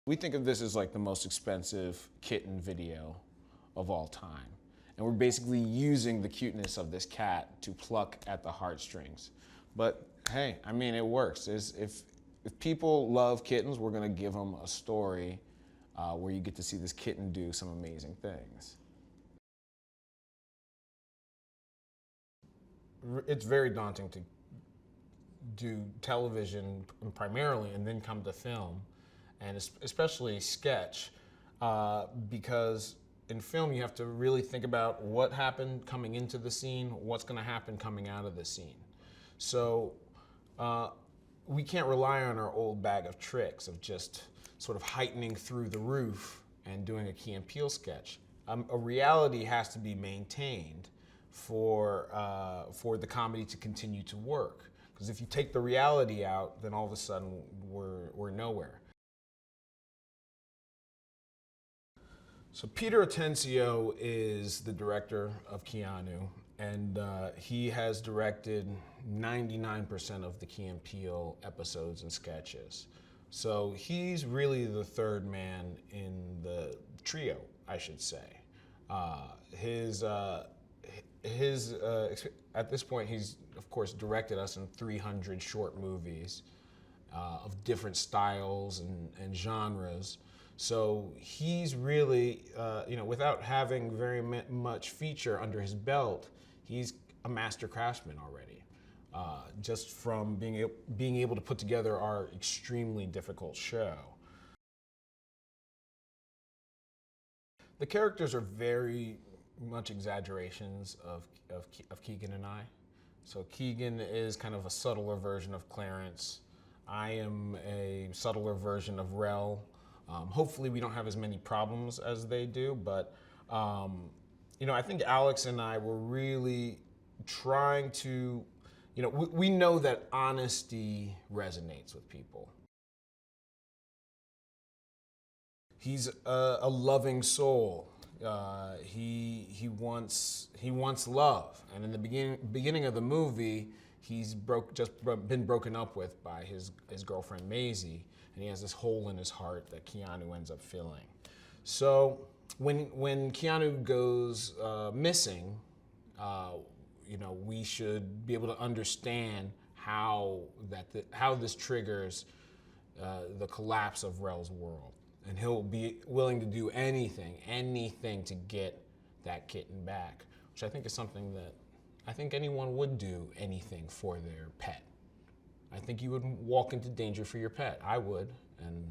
We think of this as like the most expensive kitten video of all time. And we're basically using the cuteness of this cat to pluck at the heartstrings. But hey, I mean, it works. If people love kittens, we're gonna give them a story where you get to see this kitten do some amazing things. It's very daunting to do television primarily and then come to film, and especially sketch, because in film you have to really think about what happened coming into the scene, what's going to happen coming out of the scene. So we can't rely on our old bag of tricks of just sort of heightening through the roof and doing a Key and Peele sketch. A reality has to be maintained for the comedy to continue to work. Because if you take the reality out, then all of a sudden we're nowhere. So Peter Atencio is the director of Keanu, and he has directed 99% of the Key and Peele episodes and sketches. So he's really the third man in the trio, I should say. At this point, he's of course directed us in 300 short movies of different styles and genres. So he's really, without having very much feature under his belt, he's a master craftsman already. Just from being able to put together our extremely difficult show. The characters are very much exaggerations of Keegan and I. So Keegan is kind of a subtler version of Clarence. I am a subtler version of Rel. Hopefully we don't have as many problems as they do, but I think Alex and I were really trying to, we know that honesty resonates with people. He's a loving soul. He wants love, and in the beginning of the movie, he's been broken up with by his girlfriend Maisie, and he has this hole in his heart that Keanu ends up filling. So when Keanu goes missing, we should be able to understand how this triggers the collapse of Rel's world. And he'll be willing to do anything to get that kitten back, which I think is something that I think anyone would do anything for their pet. I think you would walk into danger for your pet. I would, and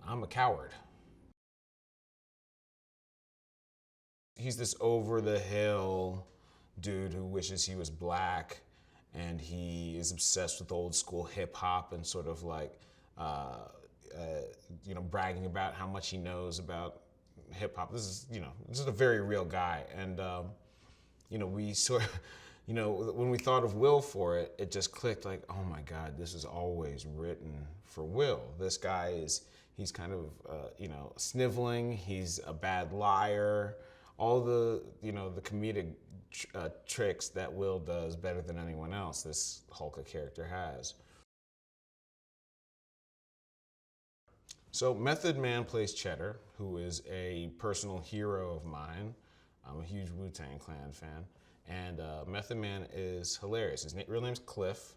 I'm a coward. He's this over-the-hill dude who wishes he was black, and he is obsessed with old school hip-hop and sort of like, bragging about how much he knows about hip hop. This is a very real guy, and we sort of, when we thought of Will for it, it just clicked like, oh my God, this is always written for Will. This guy he's kind of sniveling. He's a bad liar. All the the comedic tricks that Will does better than anyone else. This Hulk character has. So Method Man plays Cheddar, who is a personal hero of mine. I'm a huge Wu-Tang Clan fan. And Method Man is hilarious. His real name's Cliff,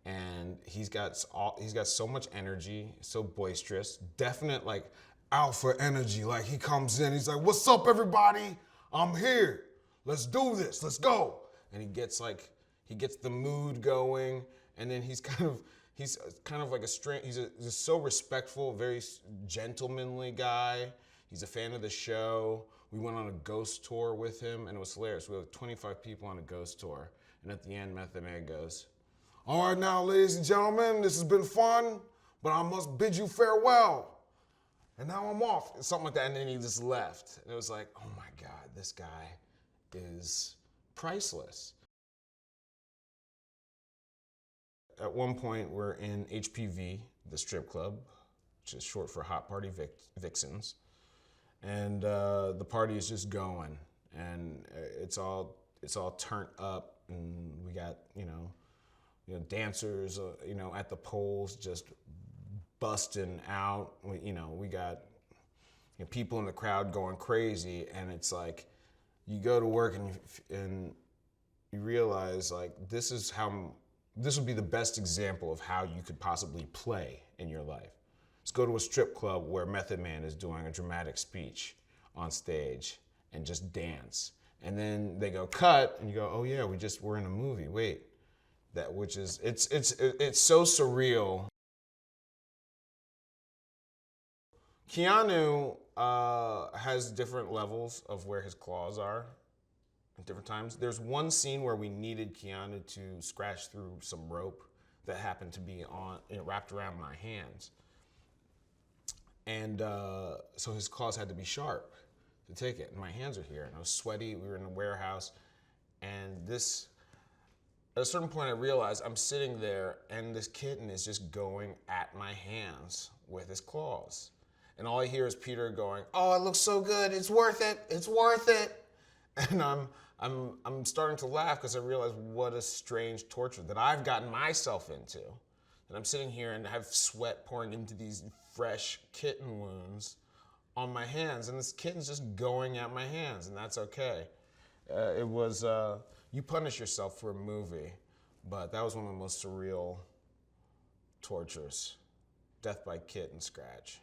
and he's got so much energy, so boisterous, definite like alpha energy. Like he comes in, he's like, "What's up, everybody? I'm here. Let's do this. Let's go." And he gets the mood going, and then he's kind of like he's just so respectful, very gentlemanly guy. He's a fan of the show. We went on a ghost tour with him, and it was hilarious. We had 25 people on a ghost tour, and at the end, Method Man goes, "All right, now, ladies and gentlemen, this has been fun, but I must bid you farewell. And now I'm off." Something like that, and then he just left. And it was like, oh my God, this guy is priceless. At one point, we're in HPV, the strip club, which is short for Hot Party Vixens. And the party is just going, and it's all turned up, and we got dancers at the poles just busting out. We got people in the crowd going crazy, and it's like you go to work and you realize like this would be the best example of how you could possibly play in your life. Let's go to a strip club where Method Man is doing a dramatic speech on stage and just dance. And then they go cut, and you go, oh yeah, we're in a movie. Wait, it's so surreal. Keanu has different levels of where his claws are at different times. There's one scene where we needed Keanu to scratch through some rope that happened to be wrapped around my hands. And so his claws had to be sharp to take it. And my hands are here, and I was sweaty. We were in a warehouse. And at a certain point, I realized I'm sitting there, and this kitten is just going at my hands with his claws. And all I hear is Peter going, "Oh, it looks so good. It's worth it. It's worth it." And I'm starting to laugh because I realize what a strange torture that I've gotten myself into. And I'm sitting here and have sweat pouring into these fresh kitten wounds on my hands, and this kitten's just going at my hands, and that's okay. It was you punish yourself for a movie, but that was one of the most surreal tortures. Death by kitten scratch.